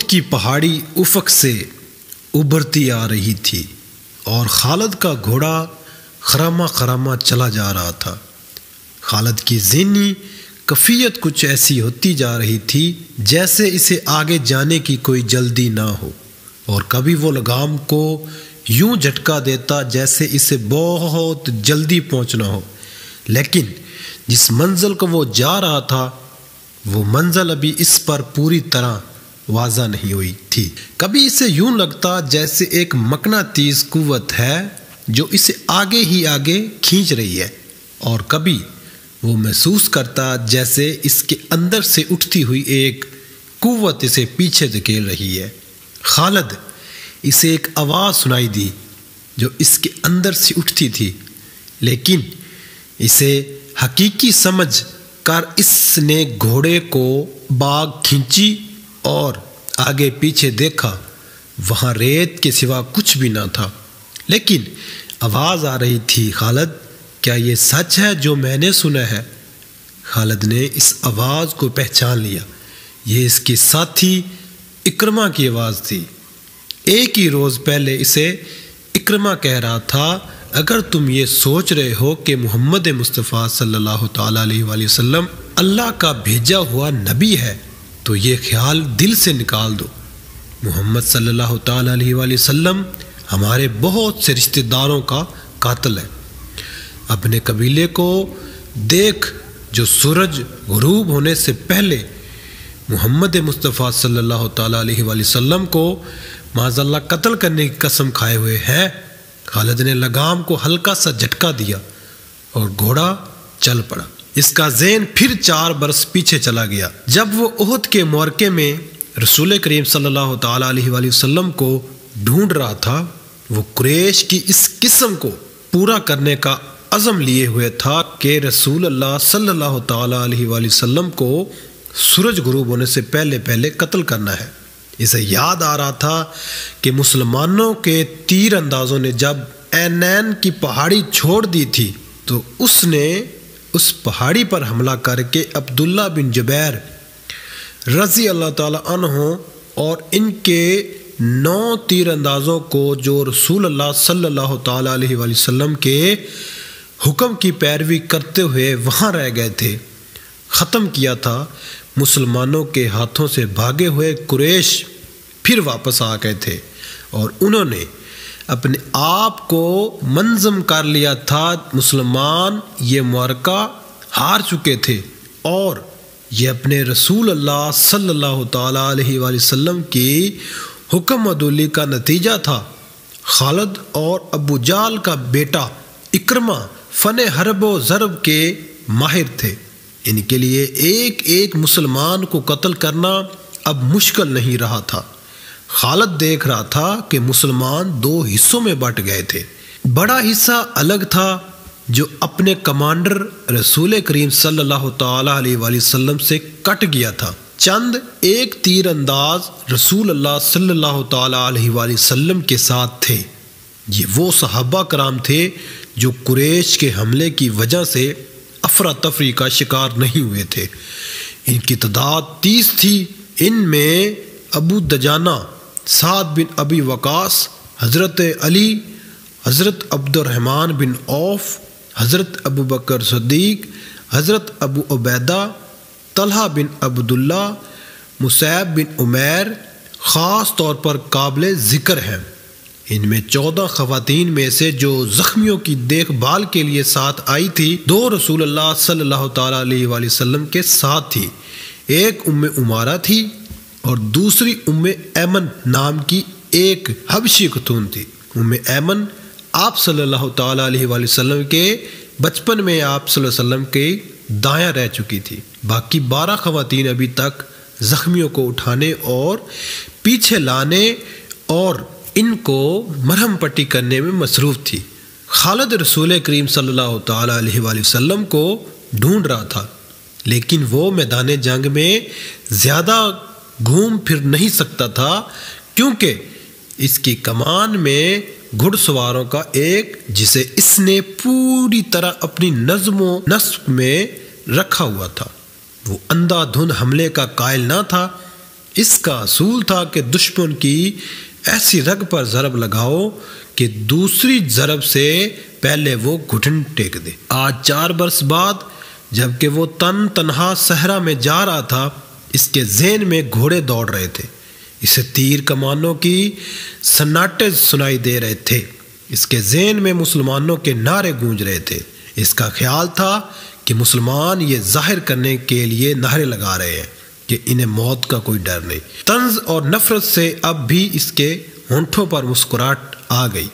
کی پہاڑی افق سے ابھرتی آ رہی تھی اور خالد کا گھوڑا خراما خراما چلا جا رہا تھا۔ خالد کی ذہنی کیفیت کچھ ایسی ہوتی جا رہی تھی جیسے اسے آگے جانے کی کوئی جلدی نہ ہو، اور کبھی وہ لگام کو یوں جھٹکا دیتا جیسے اسے بہت جلدی پہنچنا ہو، لیکن جس منزل کو وہ جا رہا تھا وہ منزل ابھی اس پر پوری طرح واضح نہیں ہوئی تھی۔ کبھی اسے یوں لگتا جیسے ایک مقناطیس قوت ہے جو اسے آگے ہی آگے کھینچ رہی ہے، اور کبھی وہ محسوس کرتا جیسے اس کے اندر سے اٹھتی ہوئی ایک قوت اسے پیچھے دھکیل رہی ہے۔ خالد اسے ایک آواز سنائی دی جو اس کے اندر سے اٹھتی تھی، لیکن اسے حقیقی سمجھ کر اس نے گھوڑے کو باغ کھینچی اور آگے پیچھے دیکھا۔ وہاں ریت کے سوا کچھ بھی نہ تھا، لیکن آواز آ رہی تھی، خالد کیا یہ سچ ہے جو میں نے سنا ہے؟ خالد نے اس آواز کو پہچان لیا، یہ اس کے ساتھی اکرمہ کی آواز تھی۔ ایک ہی روز پہلے اسے اکرمہ کہہ رہا تھا، اگر تم یہ سوچ رہے ہو کہ محمد مصطفیٰ صلی اللہ تعالیٰ علیہ وآلہ وسلم اللہ کا بھیجا ہوا نبی ہے تو یہ خیال دل سے نکال دو۔ محمد صلی اللہ تعالیٰ علیہ وآلہ وسلم ہمارے بہت سے رشتہ داروں کا قاتل ہے۔ اپنے قبیلے کو دیکھ جو سورج غروب ہونے سے پہلے محمد مصطفیٰ صلی اللہ تعالیٰ علیہ وآلہ وسلم کو معاذ اللہ قتل کرنے کی قسم کھائے ہوئے ہیں۔ خالد نے لگام کو ہلکا سا جھٹکا دیا اور گھوڑا چل پڑا۔ اس کا ذہن پھر 4 برس پیچھے چلا گیا، جب وہ احد کے معرکے میں رسول کریم صلی اللہ تعالیٰ علیہ وآلہ وسلم کو ڈھونڈ رہا تھا۔ وہ قریش کی اس قسم کو پورا کرنے کا عزم لیے ہوئے تھا کہ رسول اللہ صلی اللہ تعالیٰ علیہ وآلہ وسلم کو سورج غروب ہونے سے پہلے پہلے قتل کرنا ہے۔ اسے یاد آ رہا تھا کہ مسلمانوں کے تیر اندازوں نے جب اینین کی پہاڑی چھوڑ دی تھی تو اس نے اس پہاڑی پر حملہ کر کے عبداللہ بن جبیر رضی اللہ تعالیٰ عنہ اور ان کے 9 تیر اندازوں کو جو رسول اللہ صلی اللہ تعالیٰ علیہ وآلہ وسلم کے حکم کی پیروی کرتے ہوئے وہاں رہ گئے تھے، ختم کیا تھا۔ مسلمانوں کے ہاتھوں سے بھاگے ہوئے قریش پھر واپس آ گئے تھے اور انہوں نے اپنے آپ کو منظم کر لیا تھا۔ مسلمان یہ معرکہ ہار چکے تھے اور یہ اپنے رسول اللہ صلی اللہ تعالیٰ علیہ وآلہ وسلم کی حکم عدولی کا نتیجہ تھا۔ خالد اور ابو جال کا بیٹا اکرمہ فن حرب و ضرب کے ماہر تھے۔ ان کے لیے ایک ایک مسلمان کو قتل کرنا اب مشکل نہیں رہا تھا۔ خالد دیکھ رہا تھا کہ مسلمان 2 حصوں میں بٹ گئے تھے۔ بڑا حصہ الگ تھا جو اپنے کمانڈر رسول کریم صلی اللہ تعالیٰ علیہ وآلہ وسلم سے کٹ گیا تھا۔ چند ایک تیر انداز رسول اللہ صلی اللہ تعالیٰ علیہ وآلہ وسلم کے ساتھ تھے۔ یہ وہ صحابہ کرام تھے جو قریش کے حملے کی وجہ سے افراتفری کا شکار نہیں ہوئے تھے۔ ان کی تعداد 30 تھی۔ ان میں ابو دجانہ، سعد بن ابی وقاص، حضرت علی، حضرت عبد الرحمن بن عوف، حضرت ابو بکر صدیق، حضرت ابو عبیدہ، طلحہ بن عبداللہ، مصعب بن عمیر خاص طور پر قابل ذکر ہیں۔ ان میں 14 خواتین میں سے جو زخمیوں کی دیکھ بھال کے لیے ساتھ آئی تھی 2 رسول اللہ صلی اللہ تعالیٰ علیہ وآلہ وسلم کے ساتھ تھی۔ ایک عمارہ تھی اور دوسری ایمن نام کی ایک حبشی خاتون تھی۔ ایمن آپ صلی اللہ تعالیٰ علیہ وآلہ وسلم کے بچپن میں آپ صلی اللہ علیہ وسلم کے دایاں رہ چکی تھی۔ باقی 12 خواتین ابھی تک زخمیوں کو اٹھانے اور پیچھے لانے اور ان کو مرہم پٹی کرنے میں مصروف تھی۔ خالد رسول کریم صلی اللہ تعالیٰ علیہ وآلہ وسلم کو ڈھونڈ رہا تھا، لیکن وہ میدان جنگ میں زیادہ گھوم پھر نہیں سکتا تھا کیونکہ اس کی کمان میں گھڑ سواروں کا ایک جسے اس نے پوری طرح اپنی نظم و نسق میں رکھا ہوا تھا۔ وہ اندھا دھند حملے کا قائل نہ تھا، اس کا اصول تھا کہ دشمن کی ایسی رگ پر ضرب لگاؤ کہ دوسری ضرب سے پہلے وہ گھٹن ٹیک دے۔ آج 4 برس بعد جب کہ وہ تنہا صحرا میں جا رہا تھا، اس کے ذہن میں گھوڑے دوڑ رہے تھے، اسے تیر کمانوں کی سناٹے سنائی دے رہے تھے، اس کے ذہن میں مسلمانوں کے نعرے گونج رہے تھے۔ اس کا خیال تھا کہ مسلمان یہ ظاہر کرنے کے لیے نعرے لگا رہے ہیں کہ انہیں موت کا کوئی ڈر نہیں۔ طنز اور نفرت سے اب بھی اس کے ہونٹوں پر مسکراہٹ آ گئی۔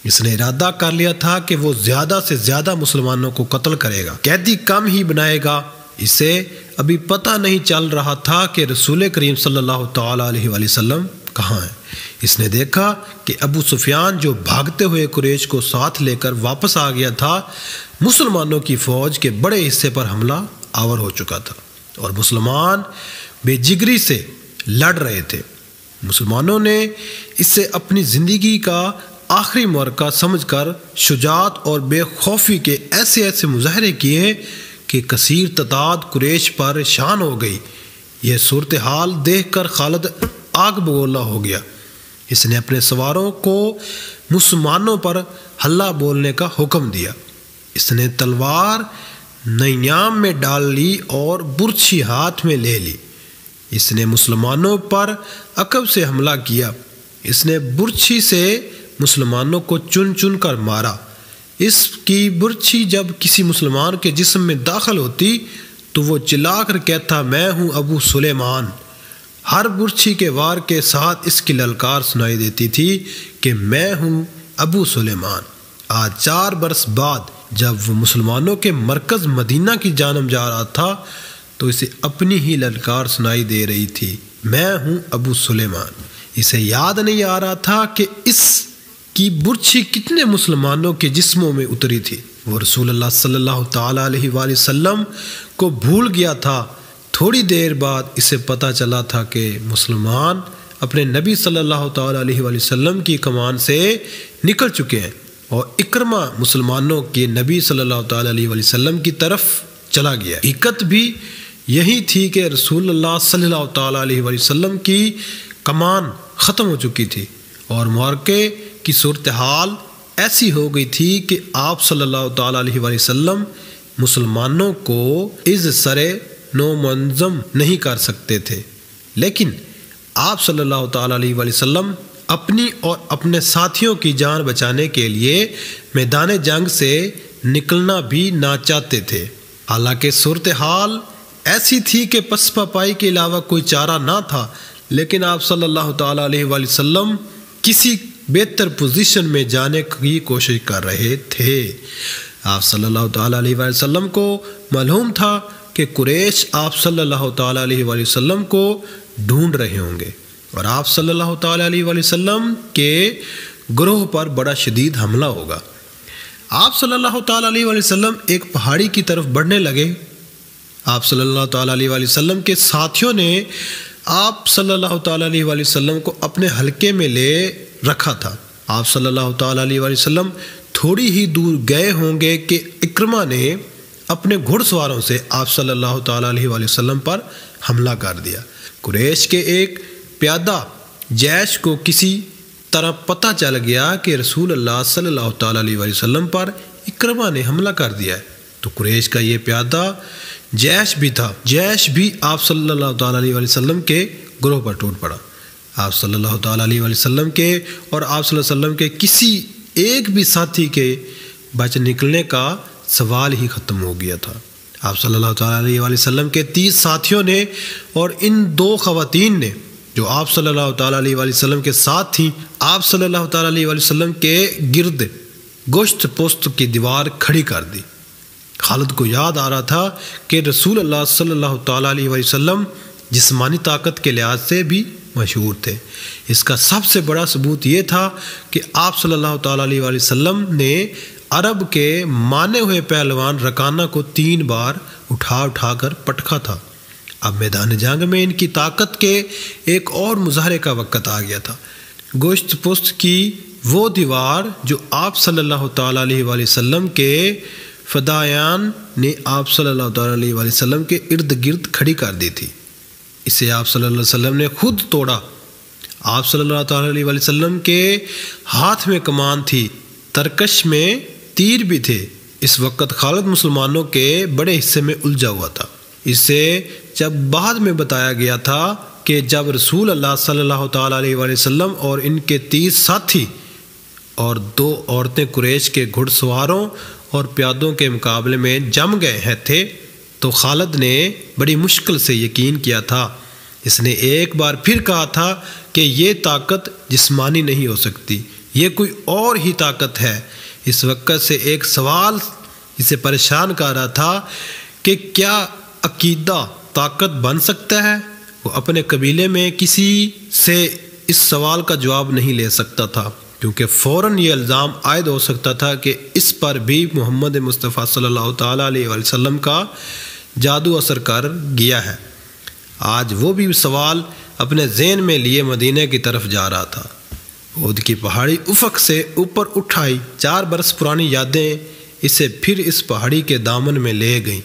اس نے ارادہ کر لیا تھا کہ وہ زیادہ سے زیادہ مسلمانوں کو قتل کرے گا، قیدی کم ہی بنائے گا۔ اسے ابھی پتہ نہیں چل رہا تھا کہ رسول کریم صلی اللہ تعالیٰ علیہ وآلہ وسلم کہاں ہیں۔ اس نے دیکھا کہ ابو سفیان جو بھاگتے ہوئے قریش کو ساتھ لے کر واپس آ گیا تھا، مسلمانوں کی فوج کے بڑے حصے پر حملہ آور ہو چکا تھا اور مسلمان بے جگری سے لڑ رہے تھے۔ مسلمانوں نے اسے اپنی زندگی کا آخری معرکہ سمجھ کر شجاعت اور بے خوفی کے ایسے مظاہرے کیے کہ کثیر تعداد قریش پریشان ہو گئی۔ یہ صورتحال دیکھ کر خالد آگ بگولا ہو گیا۔ اس نے اپنے سواروں کو مسلمانوں پر حلہ بولنے کا حکم دیا۔ اس نے تلوار نیام میں ڈال لی اور برچھی ہاتھ میں لے لی۔ اس نے مسلمانوں پر عقب سے حملہ کیا۔ اس نے برچھی سے مسلمانوں کو چن چن کر مارا۔ اس کی برچھی جب کسی مسلمان کے جسم میں داخل ہوتی تو وہ چلا کر کہتا، میں ہوں ابو سلیمان۔ ہر برچھی کے وار کے ساتھ اس کی للکار سنائی دیتی تھی کہ میں ہوں ابو سلیمان۔ آج 4 برس بعد جب وہ مسلمانوں کے مرکز مدینہ کی جانب جا رہا تھا تو اسے اپنی ہی للکار سنائی دے رہی تھی، میں ہوں ابو سلیمان۔ اسے یاد نہیں آ رہا تھا کہ اس کی برچھی کتنے مسلمانوں کے جسموں میں اتری تھی۔ وہ رسول اللہ صلی اللہ تعالیٰ علیہ وآلہ وسلم کو بھول گیا تھا۔ تھوڑی دیر بعد اسے پتہ چلا تھا کہ مسلمان اپنے نبی صلی اللہ تعالیٰ علیہ وآلہ وسلم کی کمان سے نکل چکے ہیں اور اکرمہ مسلمانوں کے نبی صلی اللہ تعالیٰ علیہ وآلہ وسلم کی طرف چلا گیا۔ حقیقت بھی یہی تھی کہ رسول اللہ صلی اللہ تعالیٰ علیہ وآلہ وسلم کی کمان ختم ہو چکی تھی اور معرکے کی صورتحال ایسی ہو گئی تھی کہ آپ صلی اللہ تعالیٰ علیہ وآلہ وسلم مسلمانوں کو از سرے نو منظم نہیں کر سکتے تھے، لیکن آپ صلی اللہ تعالیٰ علیہ وآلہ وسلم اپنی اور اپنے ساتھیوں کی جان بچانے کے لیے میدان جنگ سے نکلنا بھی نہ چاہتے تھے۔ حالانکہ صورتحال ایسی تھی کہ پسپا پائی کے علاوہ کوئی چارہ نہ تھا، لیکن آپ صلی اللہ تعالیٰ علیہ وآلہ وسلم کسی بہتر پوزیشن میں جانے کی کوشش کر رہے تھے۔ آپ صلی اللہ تعالیٰ علیہ وآلہ وسلم کو معلوم تھا کہ قریش آپ صلی اللہ تعالیٰ علیہ وآلہ وسلم کو ڈھونڈ رہے ہوں گے اور آپ صلی اللہ تعالیٰ علیہ وآلہ وسلم کے گروہ پر بڑا شدید حملہ ہوگا۔ آپ صلی اللہ تعالیٰ علیہ وآلہ وسلم ایک پہاڑی کی طرف بڑھنے لگے۔ آپ صلی اللہ تعالیٰ علیہ وآلہ وسلم کے ساتھیوں نے آپ صلی اللہ تعالیٰ علیہ وآلہ وسلم کو اپنے حلقے میں لے رکھا تھا۔ آپ صلی اللہ تعالیٰ علیہ وآلہ وسلم تھوڑی ہی دور گئے ہوں گے کہ اکرمہ نے اپنے گھڑ سواروں سے آپ صلی اللہ تعالیٰ علیہ وآلہ وسلم پر حملہ کر دیا۔ قریش کے ایک پیادہ جیش کو کسی طرح پتہ چل گیا کہ رسول اللہ صلی اللہ تعالیٰ علیہ وآلہ وسلم پر اکرمہ نے حملہ کر دیا ہے، تو قریش کا یہ پیادہ جیش بھی تھا، جیش بھی آپ صلی اللہ تعالیٰ علیہ وآلہ وسلم کے گروہ پر ٹوٹ پڑا۔ آپ صلی اللہ تعالیٰ علیہ وآلہ وسلم کے اور آپ صلی اللہ علیہ وسلم کے کسی ایک بھی ساتھی کے بچ نکلنے کا سوال ہی ختم ہو گیا تھا۔ آپ صلی اللہ تعالیٰ علیہ وآلہ وسلم کے 30 ساتھیوں نے اور ان 2 خواتین نے جو آپ صلی اللہ تعالیٰ علیہ وآلہ وسلم کے ساتھ تھیں، آپ صلی اللہ تعالیٰ علیہ وآلہ وسلم کے گرد گوشت پوست کی دیوار کھڑی کر دی۔ خالد کو یاد آ رہا تھا کہ رسول اللہ صلی اللہ تعالیٰ علیہ وآلہ وسلم جسمانی طاقت کے لحاظ سے بھی مشہور تھے۔ اس کا سب سے بڑا ثبوت یہ تھا کہ آپ صلی اللہ تعالیٰ علیہ وآلہ وسلم نے عرب کے مانے ہوئے پہلوان رکانہ کو 3 بار اٹھا کر پٹکا تھا۔ اب میدان جنگ میں ان کی طاقت کے ایک اور مظاہرے کا وقت آ گیا تھا۔ گوشت پوست کی وہ دیوار جو آپ صلی اللہ تعالیٰ علیہ وآلہ وسلم کے فدایان نے آپ صلی اللہ تعالیٰ علیہ وآلہ وسلم کے ارد گرد کھڑی کر دی تھی۔ اسے آپ صلی اللہ علیہ وسلم نے خود توڑا۔ آپ صلی اللہ تعالیٰ علیہ وسلم کے ہاتھ میں کمان تھی، ترکش میں تیر بھی تھے۔ اس وقت خالد مسلمانوں کے بڑے حصے میں الجھا ہوا تھا۔ اسے جب بعد میں بتایا گیا تھا کہ جب رسول اللہ صلی اللہ تعالیٰ علیہ وسلم اور ان کے 30 ساتھی اور 2 عورتیں قریش کے گھڑ سواروں اور پیادوں کے مقابلے میں جم گئے تھے تو خالد نے بڑی مشکل سے یقین کیا تھا۔ اس نے ایک بار پھر کہا تھا کہ یہ طاقت جسمانی نہیں ہو سکتی، یہ کوئی اور ہی طاقت ہے۔ اس وقت سے ایک سوال اسے پریشان کر رہا تھا کہ کیا عقیدہ طاقت بن سکتا ہے؟ وہ اپنے قبیلے میں کسی سے اس سوال کا جواب نہیں لے سکتا تھا، کیونکہ فوراً یہ الزام عائد ہو سکتا تھا کہ اس پر بھی محمد مصطفیٰ صلی اللہ تعالیٰ علیہ وسلم کا جادو اثر کر گیا ہے۔ آج وہ بھی سوال اپنے ذہن میں لیے مدینہ کی طرف جا رہا تھا۔ احد کی پہاڑی افق سے اوپر اٹھائی 4 برس پرانی یادیں اسے پھر اس پہاڑی کے دامن میں لے گئیں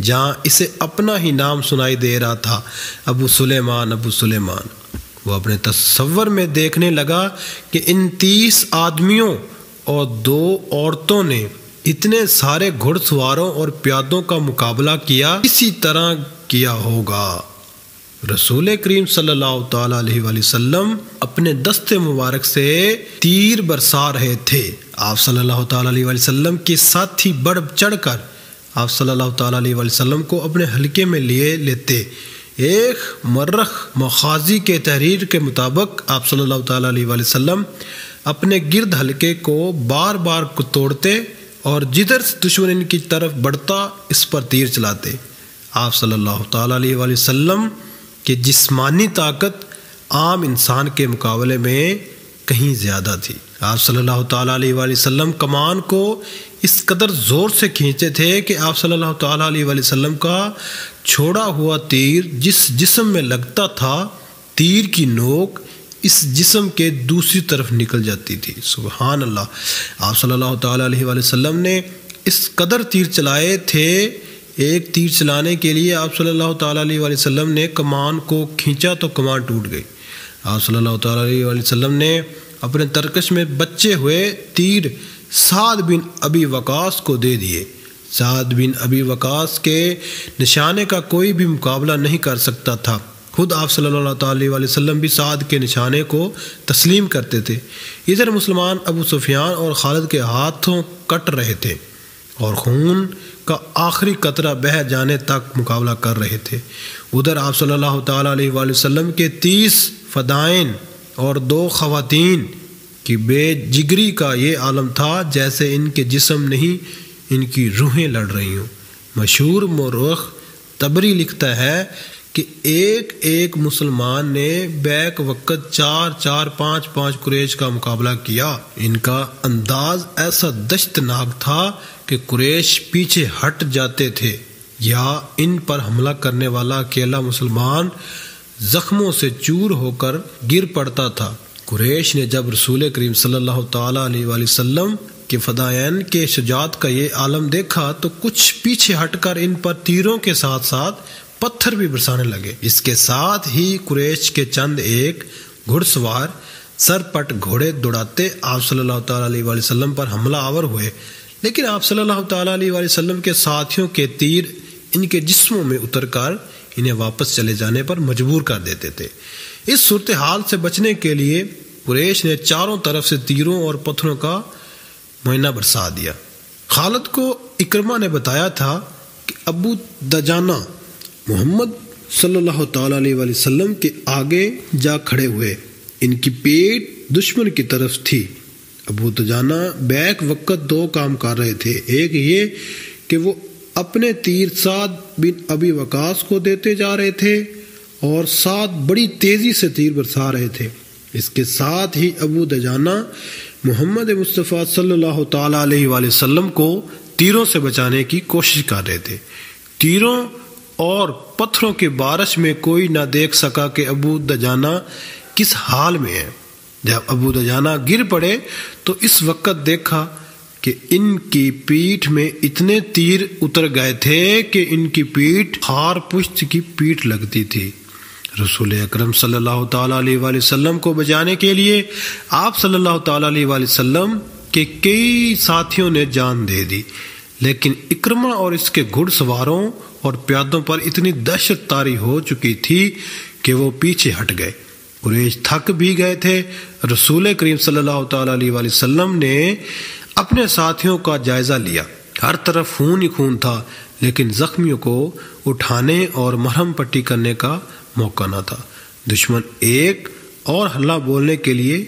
جہاں اسے اپنا ہی نام سنائی دے رہا تھا، ابو سلیمان، ابو سلیمان۔ وہ اپنے تصور میں دیکھنے لگا کہ ان 30 آدمیوں اور 2 عورتوں نے اتنے سارے گھڑ سواروں اور پیادوں کا مقابلہ کیا، اسی طرح کیا ہوگا۔ رسول کریم صلی اللہ تعالیٰ علیہ وسلم اپنے دست مبارک سے تیر برسا رہے تھے۔ آپ صلی اللہ تعالیٰ علیہ وسلم کے ساتھی بڑھ چڑھ کر آپ صلی اللہ تعالیٰ علیہ وسلم کو اپنے حلقے میں لیے لیتے۔ ایک مرخ مخازی کے تحریر کے مطابق آپ صلی اللہ تعالیٰ علیہ وسلم اپنے گرد حلقے کو بار بار توڑتے اور جدھر دشمن ان کی طرف بڑھتا اس پر تیر چلاتے۔ آپ صلی اللہ تعالیٰ علیہ وسلم کی جسمانی طاقت عام انسان کے مقابلے میں کہیں زیادہ تھی۔ آپ صلی اللہ تعالیٰ علیہ وسلم کمان کو اس قدر زور سے کھینچتے تھے کہ آپ صلی اللہ تعالیٰ علیہ وسلم کا چھوڑا ہوا تیر جس جسم میں لگتا تھا، تیر کی نوک اس جسم کے دوسری طرف نکل جاتی تھی۔ سبحان اللہ! آپ صلی اللہ تعالیٰ علیہ وسلم نے اس قدر تیر چلائے تھے۔ ایک تیر چلانے کے لیے آپ صلی اللہ تعالیٰ علیہ وسلم نے کمان کو کھینچا تو کمان ٹوٹ گئی۔ آپ صلی اللہ تعالیٰ علیہ وسلم نے اپنے ترکش میں بچے ہوئے تیر سعد بن ابی وقاص کو دے دیے۔ سعد بن ابی وقاص کے نشانے کا کوئی بھی مقابلہ نہیں کر سکتا تھا۔ خود آپ صلی اللہ تعالیٰ علیہ وسلم بھی سعد کے نشانے کو تسلیم کرتے تھے۔ ادھر مسلمان ابو سفیان اور خالد کے ہاتھوں کٹ رہے تھے اور خون کا آخری قطرہ بہہ جانے تک مقابلہ کر رہے تھے۔ ادھر آپ صلی اللہ تعالیٰ علیہ وسلم کے 30 فدائین اور 2 خواتین کی بے جگری کا یہ عالم تھا جیسے ان کے جسم نہیں، ان کی روحیں لڑ رہی ہوں۔ مشہور مورخ طبری لکھتا ہے کہ ایک ایک مسلمان نے بیک وقت 4 5 قریش کا مقابلہ کیا۔ ان کا انداز ایسا دشتناک تھا کہ قریش پیچھے ہٹ جاتے تھے یا ان پر حملہ کرنے والا اکیلا مسلمان زخموں سے چور ہو کر گر پڑتا تھا۔ قریش نے جب رسول کریم صلی اللہ تعالیٰ علیہ وسلم کے فدائین کے شجاعت کا یہ عالم دیکھا تو کچھ پیچھے ہٹ کر ان پر تیروں کے ساتھ ساتھ پتھر بھی برسانے لگے۔ اس کے ساتھ ہی قریش کے چند ایک گھڑ سوار سر پٹ گھوڑے دوڑاتے آپ صلی اللہ تعالیٰ علیہ وسلم پر حملہ آور ہوئے، لیکن آپ صلی اللہ تعالیٰ علیہ وسلم کے ساتھیوں کے تیر ان کے جسموں میں اتر کر انہیں واپس چلے جانے پر مجبور کر دیتے تھے۔ اس صورتحال سے بچنے کے لیے قریش نے چاروں طرف سے تیروں اور پتھروں کا معائنہ برسا دیا۔ خالد کو اکرمہ نے بتایا تھا کہ ابو دجانہ محمد صلی اللہ تعالیٰ علیہ وسلم کے آگے جا کھڑے ہوئے، ان کی پیٹ دشمن کی طرف تھی۔ ابو دجانہ بیک وقت 2 کام کر رہے تھے، ایک یہ کہ وہ اپنے تیر سعد بن ابی وقاص کو دیتے جا رہے تھے اور سعد بڑی تیزی سے تیر برسا رہے تھے۔ اس کے ساتھ ہی ابو دجانہ محمد مصطفیٰ صلی اللہ تعالیٰ علیہ وسلم کو تیروں سے بچانے کی کوشش کر رہے تھے۔ تیروں اور پتھروں کی بارش میں کوئی نہ دیکھ سکا کہ ابو دجانہ کس حال میں ہے۔ جب ابو دجانہ گر پڑے تو اس وقت دیکھا کہ ان کی پیٹھ میں اتنے تیر اتر گئے تھے کہ ان کی پیٹھ خار پشت کی پیٹھ لگتی تھی۔ رسول اکرم صلی اللہ تعالیٰ علیہ وآلہ وسلم کو بچانے کے لیے آپ صلی اللہ تعالیٰ علیہ وآلہ وسلم کے کئی ساتھیوں نے جان دے دی، لیکن اکرمہ اور اس کے گھڑ سواروں اور پیادوں پر اتنی دہشت طاری ہو چکی تھی کہ وہ پیچھے ہٹ گئے۔ قریش تھک بھی گئے تھے۔ رسول کریم صلی اللہ تعالیٰ علیہ وآلہ وسلم نے اپنے ساتھیوں کا جائزہ لیا۔ ہر طرف خون ہی خون تھا، لیکن زخمیوں کو اٹھانے اور مرہم پٹی کرنے کا موقع نہ تھا۔ دشمن ایک اور حلہ بولنے کے لیے